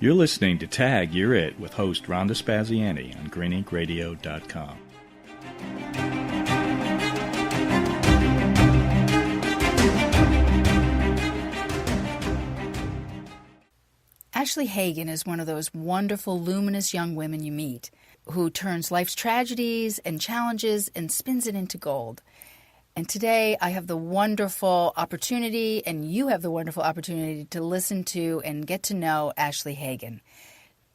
You're listening to Tag You're It with host Rhonda Spaziani on greeninkradio.com. Ashley Hagen is one of those wonderful, luminous young women you meet who turns life's tragedies and challenges and spins it into gold. And today I have the wonderful opportunity, and you have the wonderful opportunity to listen to and get to know Ashley Hagen.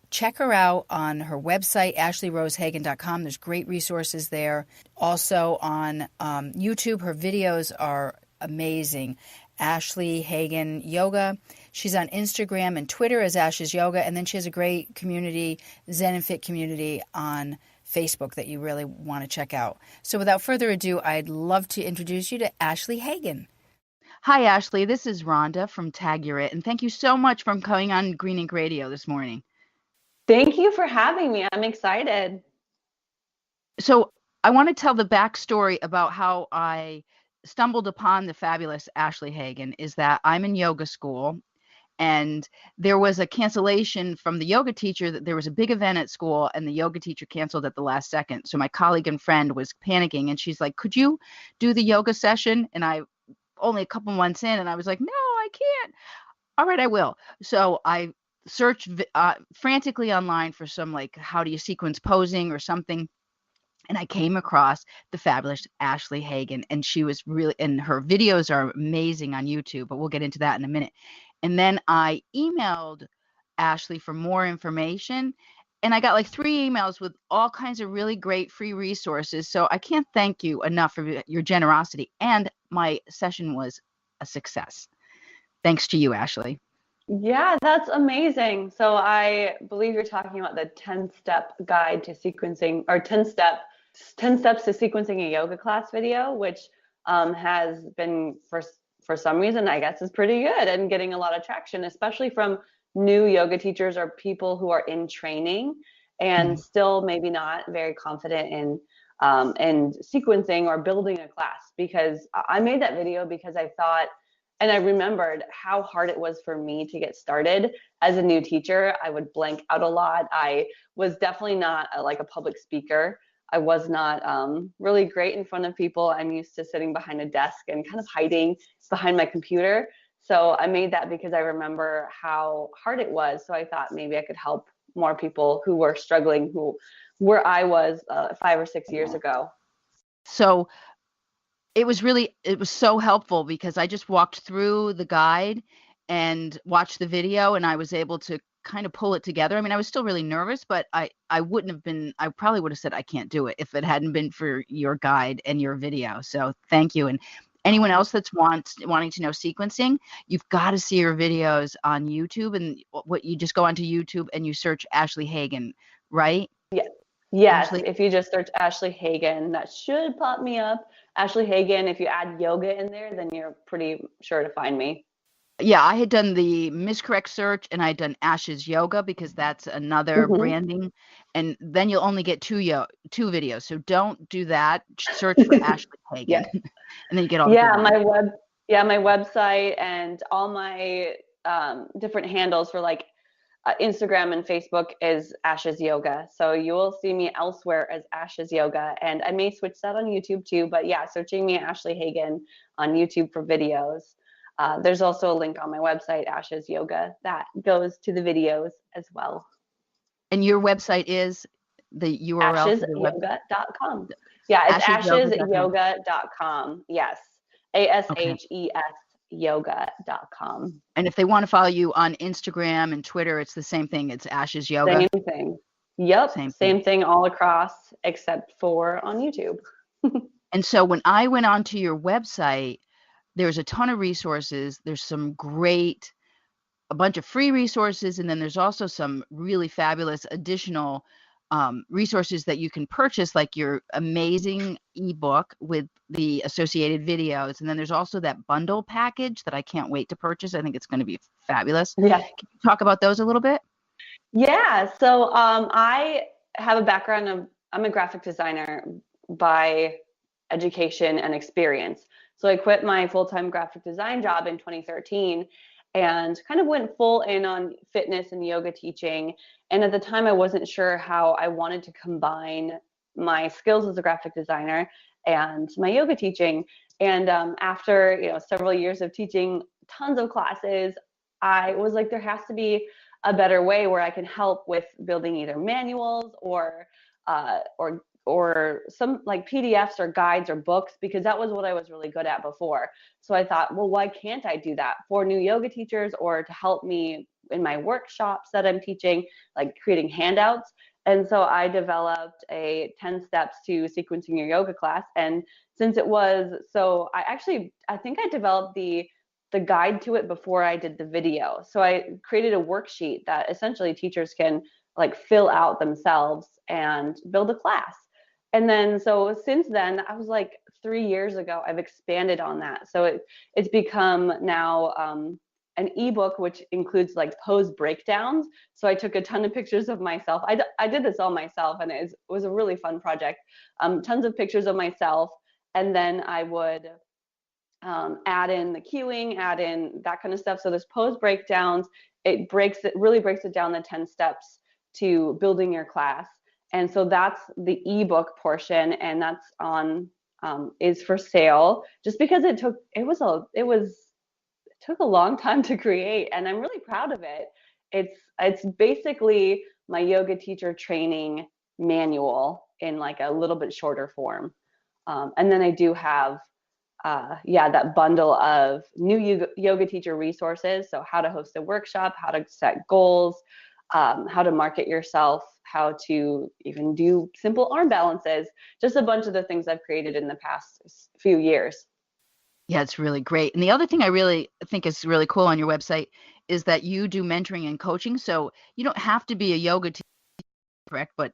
Check her out on her website, ashleyrosehagen.com. There's great resources there. Also on YouTube, her videos are amazing. Ashley Hagen Yoga. She's on Instagram and Twitter as Ash's Yoga, and then she has a great community, Zen and Fit community on Facebook that you really want to check out. So without further ado, I'd love to introduce you to Ashley Hagen. Hi, Ashley. This is Rhonda from Tag You're It, and thank you so much for coming on Green Ink Radio this morning. Thank you for having me. I'm excited. So I want to tell the backstory about how I stumbled upon the fabulous Ashley Hagen. Is that I'm in yoga school, and there was a cancellation from the yoga teacher that there was a big event at school and the yoga teacher canceled at the last second. So my colleague and friend was panicking, and she's like, could you do the yoga session? And I only a couple months in, and I was like, no, I can't. All right, I will. So I searched frantically online for some, like, how do you sequence posing or something. And I came across the fabulous Ashley Hagen, and she was really, and her videos are amazing on YouTube, but we'll get into that in a minute. And then I emailed Ashley for more information, and I got like 3 emails with all kinds of really great free resources. So I can't thank you enough for your generosity. And my session was a success. Thanks to you, Ashley. Yeah, that's amazing. So I believe you're talking about the 10-step guide to sequencing, or 10 steps to sequencing a yoga class video, which has been, for some reason, I guess, is pretty good and getting a lot of traction, especially from new yoga teachers or people who are in training and still maybe not very confident in sequencing or building a class. Because I made that video because I thought, and I remembered how hard it was for me to get started as a new teacher. I would blank out a lot. I was definitely not like a public speaker. I was not really great in front of people. I'm used to sitting behind a desk and kind of hiding behind my computer. So I made that because I remember how hard it was. So I thought maybe I could help more people who were struggling, where I was 5 or 6 years ago. So it was so helpful because I just walked through the guide and watched the video, and I was able to kind of pull it together. I mean, I was still really nervous, but I probably would have said I can't do it if it hadn't been for your guide and your video. So thank you. And anyone else that's wanting to know sequencing, you've got to see your videos on YouTube, and what you just go onto YouTube and you search Ashley Hagen, right? Yes, Ashley? If you just search Ashley Hagen, that should pop me up. Ashley Hagen, if you add yoga in there, then you're pretty sure to find me. Yeah, I had done the miscorrect search, and I had dthen Ash's Yoga because that's another branding, and then you'll only get two videos. So don't do that. Search for Ashley Hagen, and then you get all. My website and all my different handles for like Instagram and Facebook is Ash's Yoga. So you will see me elsewhere as Ash's Yoga, and I may switch that on YouTube too. But yeah, searching me Ashley Hagen on YouTube for videos. There's also a link on my website, Ash's Yoga, that goes to the videos as well. And your website is the URL? Ashesyoga.com. Yeah, it's ashesyoga.com. Yes, ASHES yoga.com. And if they want to follow you on Instagram and Twitter, it's the same thing. It's Ash's Yoga. Same thing. Yep. Same thing all across, except for on YouTube. And so when I went onto your website, there's a ton of resources. There's a bunch of free resources, and then there's also some really fabulous additional resources that you can purchase, like your amazing ebook with the associated videos. And then there's also that bundle package that I can't wait to purchase. I think it's going to be fabulous. Yeah. Can you talk about those a little bit? Yeah. So I have a background I'm a graphic designer by education and experience. So I quit my full-time graphic design job in 2013 and kind of went full in on fitness and yoga teaching. And at the time, I wasn't sure how I wanted to combine my skills as a graphic designer and my yoga teaching. And after several years of teaching tons of classes, I was like, there has to be a better way where I can help with building either manuals or some like PDFs or guides or books, because that was what I was really good at before. So I thought, well, why can't I do that for new yoga teachers or to help me in my workshops that I'm teaching, like creating handouts? And so I developed a 10 steps to sequencing your yoga class. And since it was so, I think I developed the guide to it before I did the video. So I created a worksheet that essentially teachers can like fill out themselves and build a class. And then so since then, I was like 3 years ago, I've expanded on that. So it's become now an ebook, which includes like pose breakdowns. So I took a ton of pictures of myself. I did this all myself, and it was a really fun project. Tons of pictures of myself. And then I would add in the cueing, add in that kind of stuff. So this pose breakdowns, it really breaks it down the 10 steps to building your class. And so that's the ebook portion, and that's on is for sale, just because it took a long time to create, and I'm really proud of it. It's basically my yoga teacher training manual in like a little bit shorter form. And then I do have that bundle of new yoga teacher resources. So how to host a workshop, how to set goals, how to market yourself, how to even do simple arm balances, just a bunch of the things I've created in the past few years. Yeah, it's really great. And the other thing I really think is really cool on your website is that you do mentoring and coaching. So you don't have to be a yoga teacher, correct? But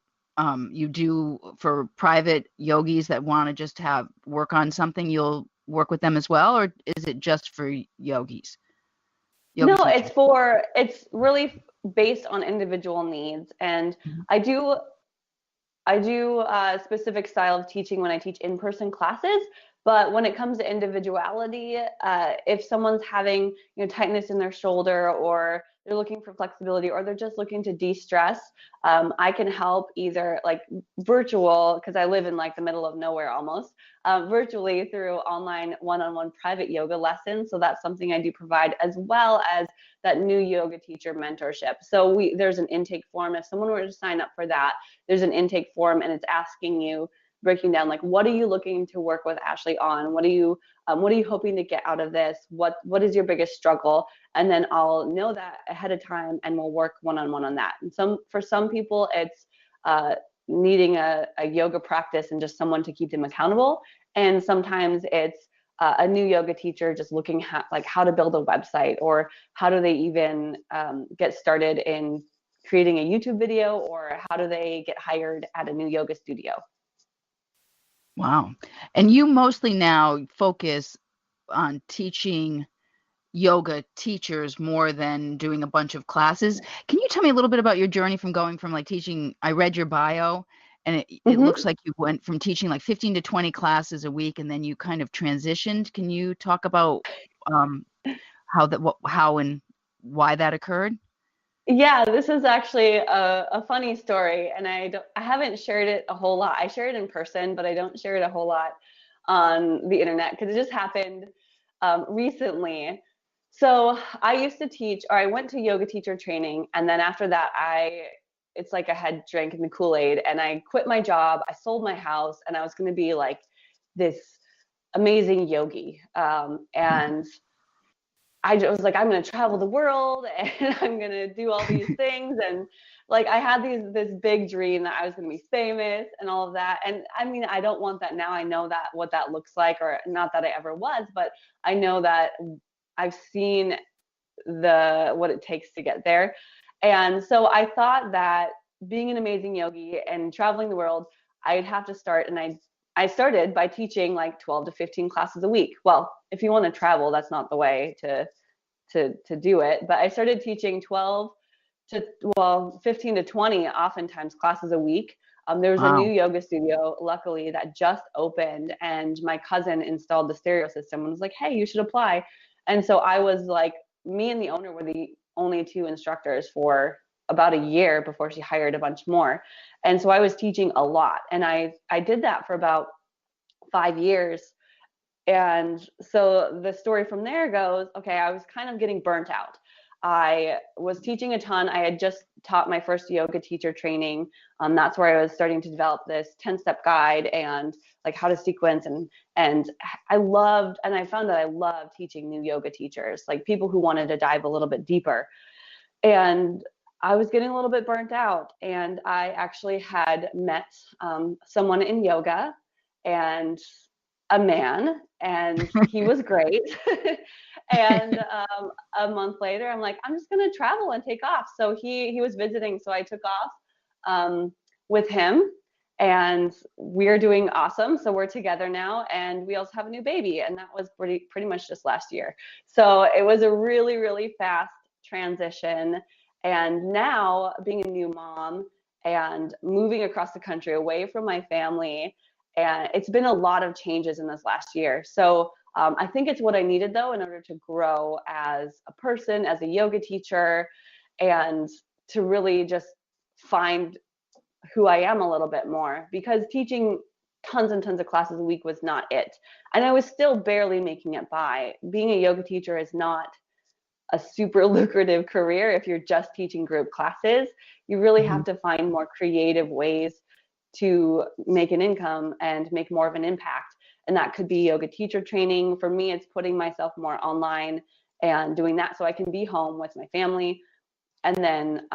you do for private yogis that want to just work on something, you'll work with them as well, or is it just for yogis? No, it's really based on individual needs. And I do a specific style of teaching when I teach in-person classes. But when it comes to individuality, if someone's having tightness in their shoulder, or they're looking for flexibility, or they're just looking to de-stress, I can help either like virtual, because I live in like the middle of nowhere almost, virtually through online one-on-one private yoga lessons. So that's something I do provide, as well as that new yoga teacher mentorship. So there's an intake form. If someone were to sign up for that, there's an intake form, and it's asking you, breaking down like, what are you looking to work with Ashley on? What are you hoping to get out of this? What is your biggest struggle? And then I'll know that ahead of time, and we'll work one-on-one on that. And for some people, it's needing a yoga practice and just someone to keep them accountable. And sometimes it's a new yoga teacher just looking at like how to build a website, or how do they even get started in creating a YouTube video, or how do they get hired at a new yoga studio. Wow. And you mostly now focus on teaching yoga teachers more than doing a bunch of classes. Can you tell me a little bit about your journey from going from like teaching? I read your bio, and it looks like you went from teaching like 15 to 20 classes a week, and then you kind of transitioned. Can you talk about how and why that occurred? Yeah, this is actually a funny story, and I haven't shared it a whole lot. I share it in person, but I don't share it a whole lot on the internet, because it just happened recently. So I used to teach, or I went to yoga teacher training, and then after that, it's like I had drank in the Kool-Aid, and I quit my job. I sold my house, and I was going to be like this amazing yogi, and I was like, I'm going to travel the world, and I'm going to do all these things. And like, I had this big dream that I was going to be famous and all of that. And I mean, I don't want that now. I know that what that looks like, or not that I ever was, but I know that I've seen what it takes to get there. And so I thought that being an amazing yogi and traveling the world, I'd have to start. And I started by teaching like 12 to 15 classes a week. Well, if you want to travel, that's not the way to do it. But I started teaching 15 to 20, oftentimes, classes a week. There was a new yoga studio, luckily, that just opened, and my cousin installed the stereo system and was like, hey, you should apply. And so I was like me and the owner were the only two instructors for about a year before she hired a bunch more. And so I was teaching a lot. And I did that for about 5 years. And so the story from there goes, okay, I was kind of getting burnt out. I was teaching a ton. I had just taught my first yoga teacher training. That's where I was starting to develop this 10-step guide and like how to sequence. And I loved, and I found that I loved teaching new yoga teachers, like people who wanted to dive a little bit deeper. And I was getting a little bit burnt out. And I actually had met someone in yoga, and a man, and he was great. And a month later, I'm like, I'm just gonna travel and take off. So he was visiting, so I took off with him, and we're doing awesome. So we're together now, and we also have a new baby, and that was pretty much just last year. So it was a really, really fast transition. And now being a new mom and moving across the country away from my family, and it's been a lot of changes in this last year. So I think it's what I needed, though, in order to grow as a person, as a yoga teacher, and to really just find who I am a little bit more, because teaching tons and tons of classes a week was not it. And I was still barely making it by. Being a yoga teacher is not a super lucrative career if you're just teaching group classes. You really have to find more creative ways to make an income and make more of an impact. And that could be yoga teacher training. For me, it's putting myself more online and doing that so I can be home with my family, and then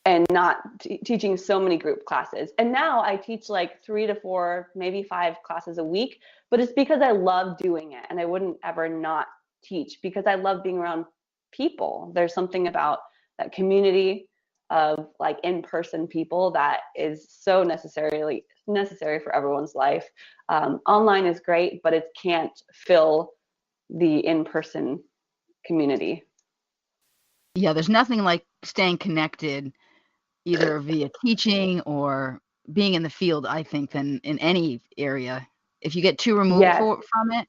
and not teaching so many group classes. And now I teach like 3 to 4, maybe 5 classes a week, but it's because I love doing it, and I wouldn't ever not teach because I love being around people. There's something about that community of like in-person people that is so necessary for everyone's life. Online is great, but it can't fill the in-person community. Yeah, there's nothing like staying connected either via teaching or being in the field, I think, than in any area. If you get too removed from it,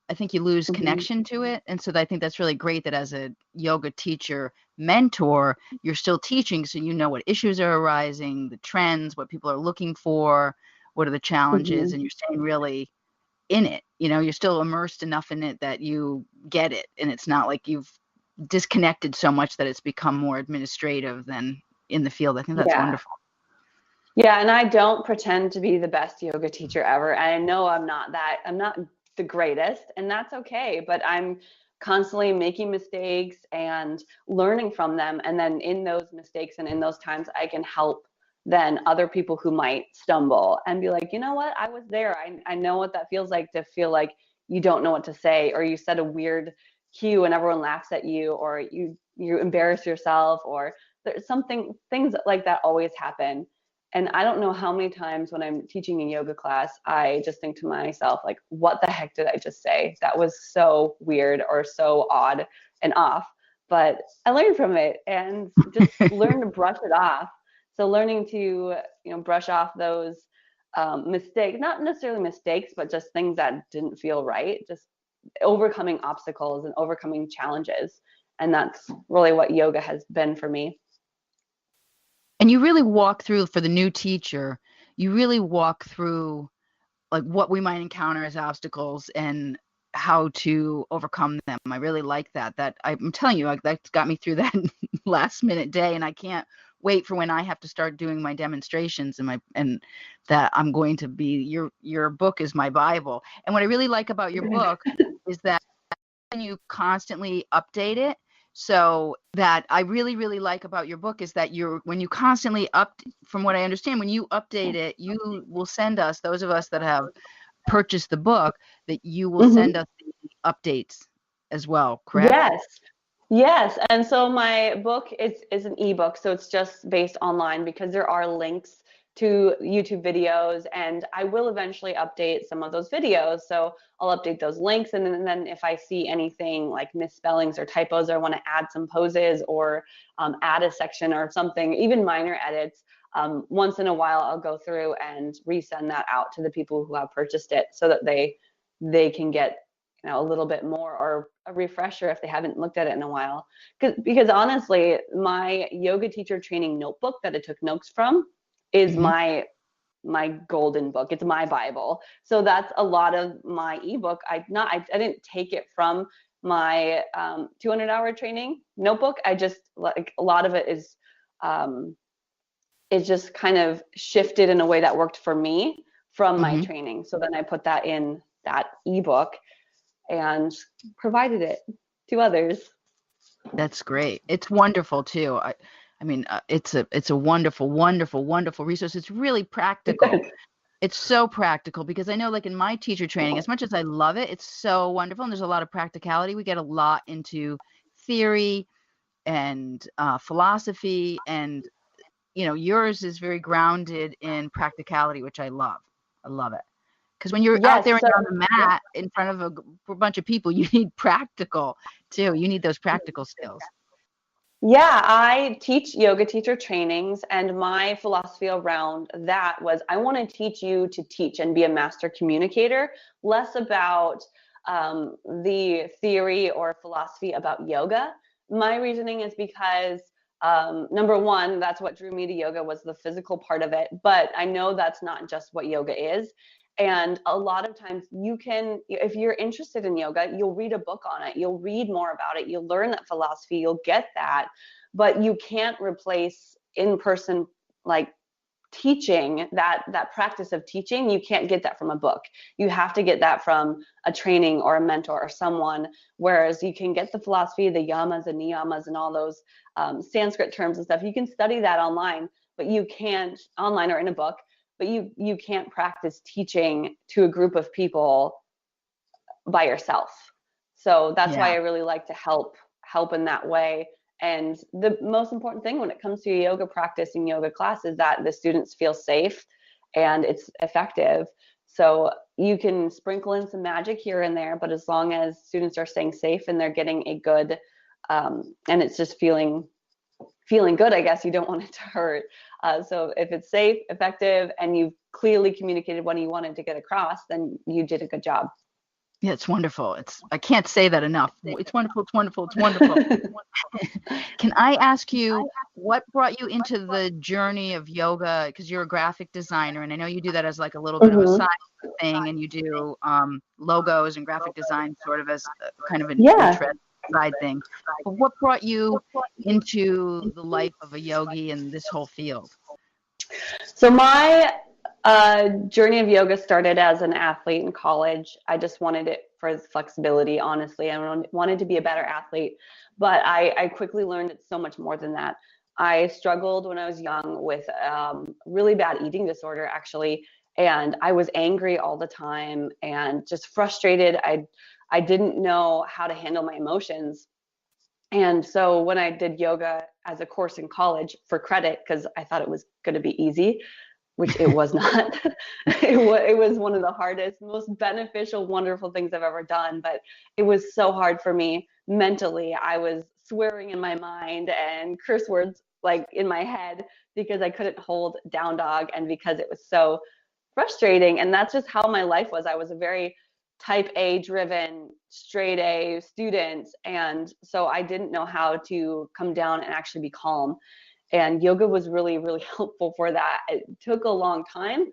I think you lose connection to it. And so I think that's really great that as a yoga teacher mentor, you're still teaching, so you know what issues are arising, the trends, what people are looking for, what are the challenges, and you're staying really in it. You know, you're still immersed enough in it that you get it, and it's not like you've disconnected so much that it's become more administrative than in the field. I think that's wonderful. Yeah, and I don't pretend to be the best yoga teacher ever. I know I'm not the greatest, and that's okay, but I'm constantly making mistakes and learning from them. And then in those mistakes and in those times, I can help then other people who might stumble and be like, you know what, I was there. I know what that feels like, to feel like you don't know what to say, or you said a weird cue and everyone laughs at you, or you embarrass yourself, or there's things like that always happen. And I don't know how many times when I'm teaching a yoga class, I just think to myself, like, what the heck did I just say? That was so weird or so odd and off. But I learned from it and just learn to brush it off. So learning to, brush off those mistakes, not necessarily mistakes, but just things that didn't feel right, just overcoming obstacles and overcoming challenges. And that's really what yoga has been for me. And you really walk through, for the new teacher, you really walk through like what we might encounter as obstacles and how to overcome them. I really like that. That I'm telling you, that got me through that last minute day, and I can't wait for when I have to start doing my demonstrations and that I'm going to be your book is my Bible. And what I really like about your book is that you constantly update it. So that I really, really like about your book is that when you constantly from what I understand, when you update it, you will send us, those of us that have purchased the book, that you will send us the updates as well, correct? Yes. And so my book is an ebook, so it's just based online because there are links to YouTube videos, and I will eventually update some of those videos. So I'll update those links, and then if I see anything like misspellings or typos, or I want to add some poses or add a section or something, even minor edits, once in a while I'll go through and resend that out to the people who have purchased it so that they can get a little bit more, or a refresher if they haven't looked at it in a while. Because honestly, my yoga teacher training notebook that I took notes from is my golden book. It's my Bible. So that's a lot of my ebook. I didn't take it from my 200-hour training notebook. I just, like, a lot of it is just kind of shifted in a way that worked for me from my training. So then I put that in that ebook and provided it to others. That's great. It's wonderful too. I mean, it's a wonderful, wonderful, wonderful resource. It's really practical. It's so practical, because I know, like, in my teacher training, as much as I love it, it's so wonderful, and there's a lot of practicality. We get a lot into theory and philosophy, and yours is very grounded in practicality, which I love. I love it. Because when you're out there and you're on the mat in front of a bunch of people, you need practical too. You need those practical skills. Yeah, I teach yoga teacher trainings, and my philosophy around that was, I want to teach you to teach and be a master communicator, less about the theory or philosophy about yoga. My reasoning is because number one, that's what drew me to yoga, was the physical part of it. But I know that's not just what yoga is. And a lot of times you can, if you're interested in yoga, you'll read a book on it. You'll read more about it. You'll learn that philosophy. You'll get that. But you can't replace in-person, like, teaching, that practice of teaching. You can't get that from a book. You have to get that from a training or a mentor or someone. Whereas you can get the philosophy, the yamas and niyamas and all those Sanskrit terms and stuff. You can study that online, but you can't, online or in a book, but you can't practice teaching to a group of people by yourself. So that's why I really like to help in that way. And the most important thing when it comes to yoga practice and yoga class is that the students feel safe and it's effective. So you can sprinkle in some magic here and there, but as long as students are staying safe and they're getting a good, and it's just feeling good, I guess, you don't want it to hurt. So if it's safe, effective, and you've clearly communicated what you wanted to get across, then you did a good job. Yeah, it's wonderful. I can't say that enough. It's wonderful. It's wonderful. It's wonderful. Can I ask you, what brought you into the journey of yoga? Because you're a graphic designer, and I know you do that as, like, a little bit of a side thing, and you do logos and graphic design sort of as kind of an interest side thing. But what brought you into the life of a yogi and this whole field? So my journey of yoga started as an athlete in college. I just wanted it for flexibility, honestly. I wanted to be a better athlete, but I quickly learned it's so much more than that. I struggled when I was young with really bad eating disorder, actually, and I was angry all the time and just frustrated. I didn't know how to handle my emotions. And so when I did yoga as a course in college for credit, because I thought it was going to be easy, which it was not. It was one of the hardest, most beneficial, wonderful things I've ever done. But it was so hard for me mentally. I was swearing in my mind and curse words, like, in my head, because I couldn't hold down dog and because it was so frustrating. And that's just how my life was. I was a very type A driven, straight A student. And so I didn't know how to come down and actually be calm. And yoga was really, really helpful for that. It took a long time,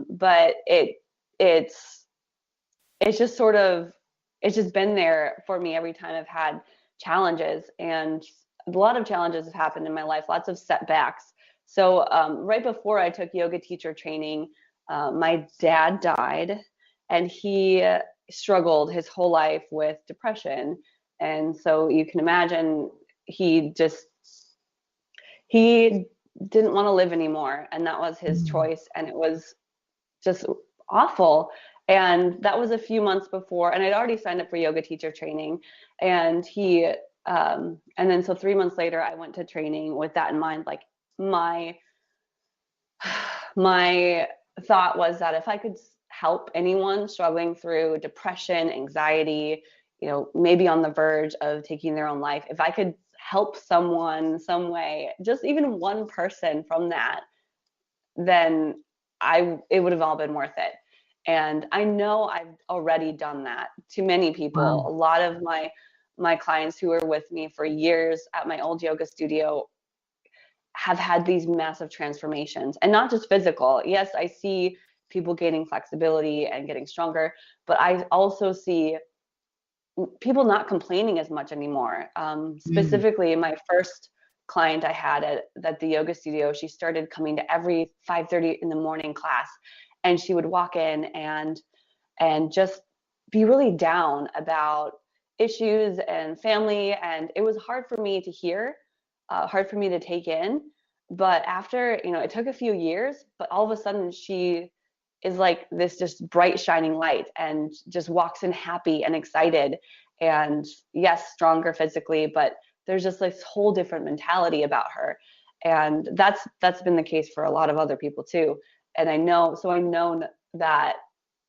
but it's just sort of, it's just been there for me every time I've had challenges. And a lot of challenges have happened in my life, lots of setbacks. So right before I took yoga teacher training, my dad died, and he struggled his whole life with depression. And so you can imagine he didn't want to live anymore, and that was his choice, and it was just awful. And that was a few months before, and I'd already signed up for yoga teacher training, and and then so 3 months later I went to training with that in mind. Like, my thought was that if I could help anyone struggling through depression, anxiety, maybe on the verge of taking their own life, if I could help someone some way, just even one person from that, then it would have all been worth it. And I know I've already done that to many people. Wow. A lot of my clients who were with me for years at my old yoga studio have had these massive transformations, and not just physical. Yes, I see people gaining flexibility and getting stronger, but I also see people not complaining as much anymore. Mm. Specifically, my first client I had at the yoga studio, she started coming to every 5:30 in the morning class, and she would walk in and just be really down about issues and family, and it was hard for me to hear, hard for me to take in. But after, it took a few years, but all of a sudden she is like this just bright shining light and just walks in happy and excited, and yes, stronger physically, but there's just this whole different mentality about her. And that's been the case for a lot of other people too. And I know that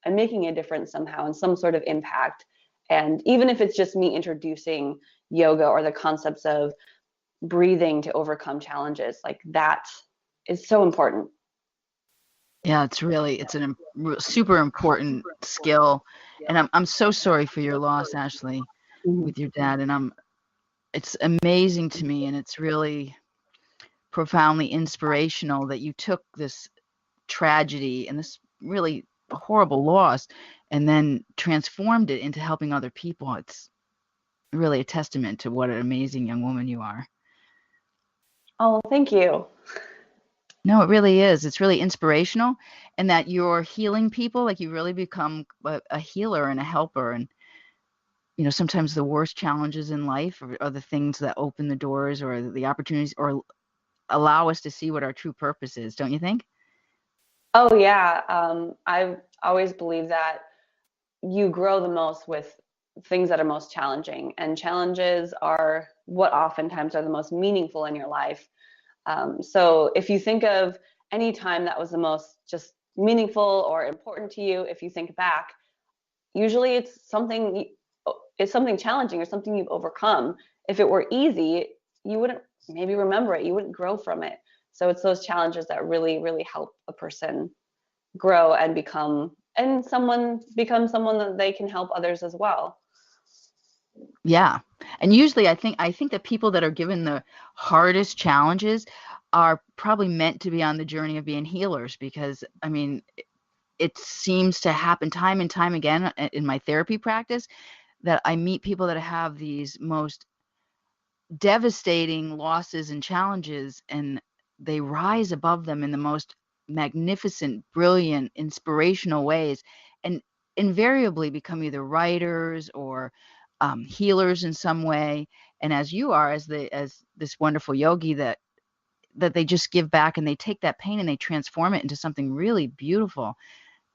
I'm making a difference somehow and some sort of impact. And even if it's just me introducing yoga or the concepts of breathing to overcome challenges, like that is so important. Yeah, it's an super important skill, and I'm so sorry for your loss, Ashley, Mhm. with your dad. And it's amazing to me, and it's really profoundly inspirational that you took this tragedy and this really horrible loss, and then transformed it into helping other people. It's really a testament to what an amazing young woman you are. Oh, thank you. No, it really is. It's really inspirational, and that you're healing people. Like, you really become a healer and a helper. And sometimes the worst challenges in life are the things that open the doors or the opportunities or allow us to see what our true purpose is. Don't you think? Oh yeah, I've always believed that you grow the most with things that are most challenging, and challenges are what oftentimes are the most meaningful in your life. So if you think of any time that was the most just meaningful or important to you, if you think back, usually it's something challenging or something you've overcome. If it were easy, you wouldn't maybe remember it, you wouldn't grow from it. So it's those challenges that really, really help a person grow and become someone that they can help others as well. Yeah. And usually I think that people that are given the hardest challenges are probably meant to be on the journey of being healers, because I mean, it seems to happen time and time again in my therapy practice that I meet people that have these most devastating losses and challenges, and they rise above them in the most magnificent, brilliant, inspirational ways, and invariably become either writers or healers in some way. And as you are, as this wonderful yogi, that they just give back, and they take that pain and they transform it into something really beautiful.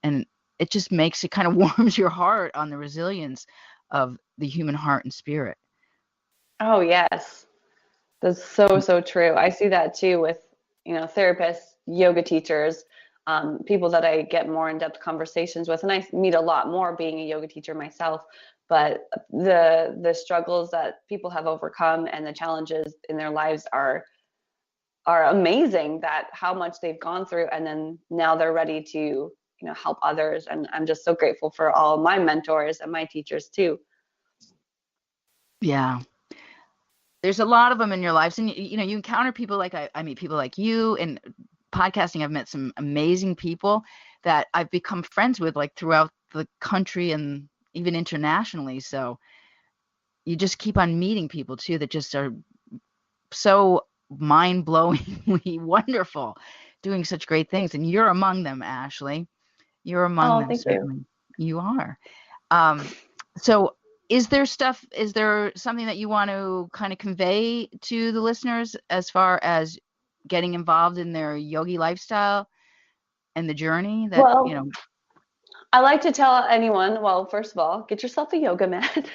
And it just makes it kind of warms your heart on the resilience of the human heart and spirit. Oh yes, that's so, so true. I see that too with, therapists, yoga teachers, people that I get more in-depth conversations with, and I meet a lot more being a yoga teacher myself. But the struggles that people have overcome and the challenges in their lives are amazing. That how much they've gone through, and then now they're ready to, help others. And I'm just so grateful for all my mentors and my teachers too. Yeah. There's a lot of them in your lives, and you encounter people like I meet people like you. And podcasting, I've met some amazing people that I've become friends with, like, throughout the country and even internationally. So you just keep on meeting people too that just are so mind-blowingly wonderful, doing such great things. And you're among them, Ashley. You're among Oh, them, thank you. certainly. You are. So is there something that you want to kind of convey to the listeners as far as getting involved in their yogi lifestyle and the journey that, Well, I like to tell anyone, well, first of all, get yourself a yoga mat,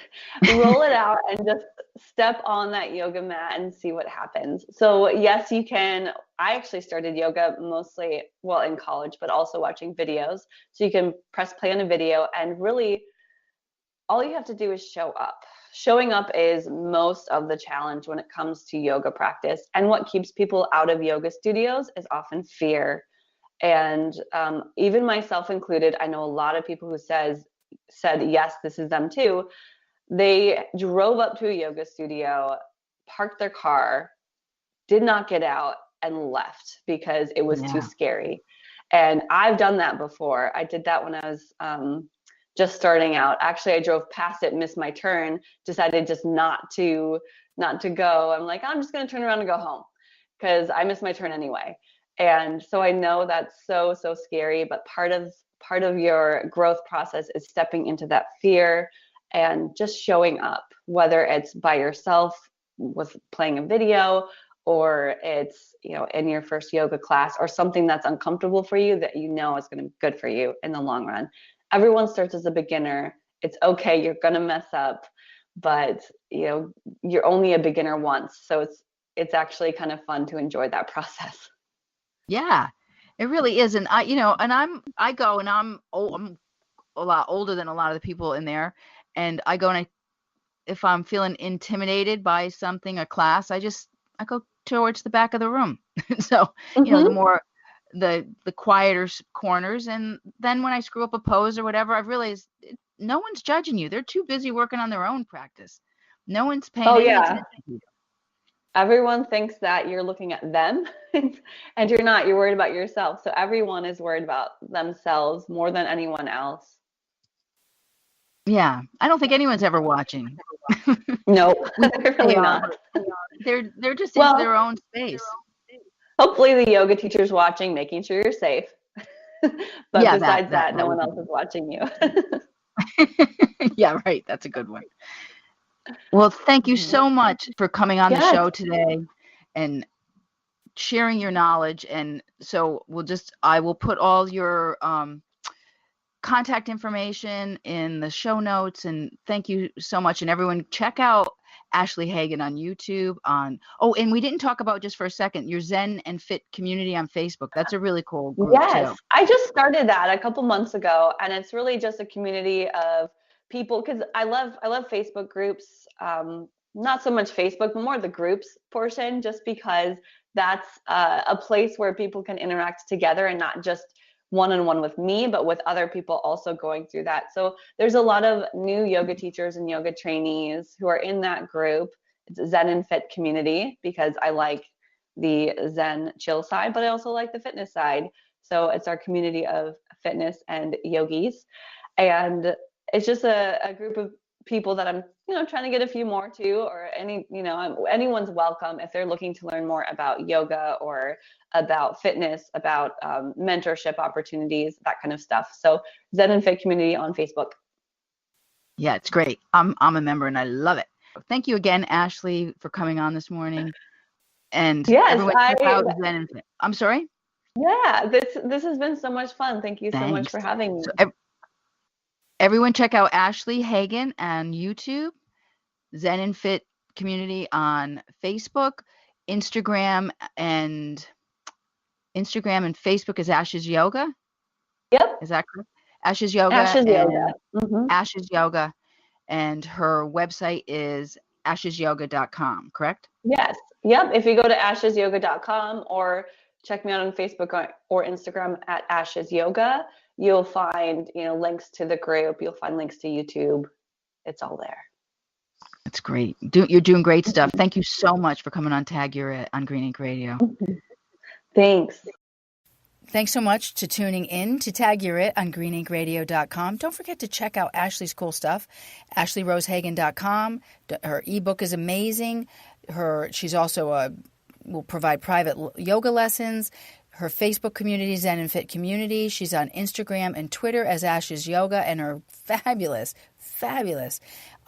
roll it out, and just step on that yoga mat and see what happens. So, yes, you can. I actually started yoga mostly, well, in college, but also watching videos. So you can press play on a video, and really all you have to do is show up. Showing up is most of the challenge when it comes to yoga practice. And what keeps people out of yoga studios is often fear. And even myself included, I know a lot of people who said, yes, this is them too. They drove up to a yoga studio, parked their car, did not get out, and left because it was too scary. And I've done that before. I did that when I was just starting out. Actually, I drove past it, missed my turn, decided just not to go. I'm like, I'm just going to turn around and go home because I missed my turn anyway. And so I know that's so scary, but part of your growth process is stepping into that fear and just showing up, whether it's by yourself with playing a video, or it's, in your first yoga class, or something that's uncomfortable for you that is going to be good for you in the long run. Everyone starts as a beginner. It's okay, you're going to mess up, but you're only a beginner once. So it's actually kind of fun to enjoy that process. Yeah, it really is. And I'm a lot older than a lot of the people in there. And I go and if I'm feeling intimidated by something, a class, I go towards the back of the room. So, the more, the quieter corners. And then when I screw up a pose or whatever, I've realized no one's judging you. They're too busy working on their own practice. No one's paying any attention to you. Everyone thinks that you're looking at them and you're not. You're worried about yourself. So everyone is worried about themselves more than anyone else. Yeah, I don't think anyone's ever watching. Nope, they're really not. They're just in their own space. Hopefully the yoga teacher's watching, making sure you're safe. But yeah, besides that, no one else is watching you. Yeah, right. That's a good one. Well, thank you so much for coming on the show today and sharing your knowledge. And so I will put all your contact information in the show notes. And thank you so much. And everyone, check out Ashley Hagen on YouTube. And we didn't talk about, just for a second, your Zen and Fit community on Facebook. That's a really cool group too. I just started that a couple months ago, and it's really just a community of people, because I love Facebook groups. Not so much Facebook, but more the groups portion, just because that's a place where people can interact together and not just one-on-one with me, but with other people also going through that. So there's a lot of new yoga teachers and yoga trainees who are in that group. It's Zen and Fit community, because I like the Zen chill side, but I also like the fitness side. So it's our community of fitness and yogis. And it's just a group of people that I'm, trying to get a few more to, or anyone's welcome if they're looking to learn more about yoga or about fitness, about mentorship opportunities, that kind of stuff. So Zen and Fit community on Facebook. Yeah, it's great. I'm a member and I love it. Thank you again, Ashley, for coming on this morning. And everyone check out Zen and Fit. I'm sorry? Yeah, this has been so much fun. Thank you so much for having me. So, everyone check out Ashley Hagen on YouTube, Zen and Fit community on Facebook, Instagram and Facebook is Ash's Yoga. Yep. Is that correct? Ash's Yoga. Ash's Yoga. Ash's Yoga. And her website is ashesyoga.com, correct? Yes. Yep. If you go to ashesyoga.com or check me out on Facebook or Instagram at Ashes Yoga, you'll find, links to the group. You'll find links to YouTube. It's all there. That's great. You're doing great stuff. Thank you so much for coming on Tag You're It on Green Ink Radio. Thanks. Thanks so much to tuning in to Tag You're It on greeninkradio.com. Don't forget to check out Ashley's cool stuff, ashleyrosehagen.com. Her ebook is amazing. She's also will provide private yoga lessons. Her Facebook community, Zen and Fit community. She's on Instagram and Twitter as Ash's Yoga, and her fabulous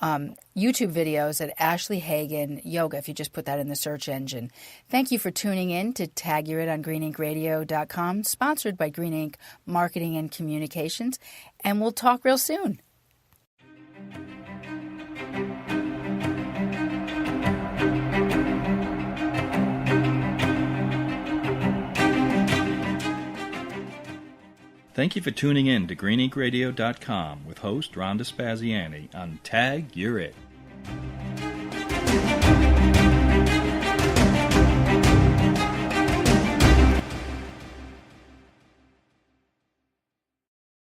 YouTube videos at Ashley Hagen Yoga, if you just put that in the search engine. Thank you for tuning in to Tag You're It on greeninkradio.com, sponsored by Green Ink Marketing and Communications, and we'll talk real soon. Thank you for tuning in to greeninkradio.com with host Rhonda Spaziani on Tag You're It.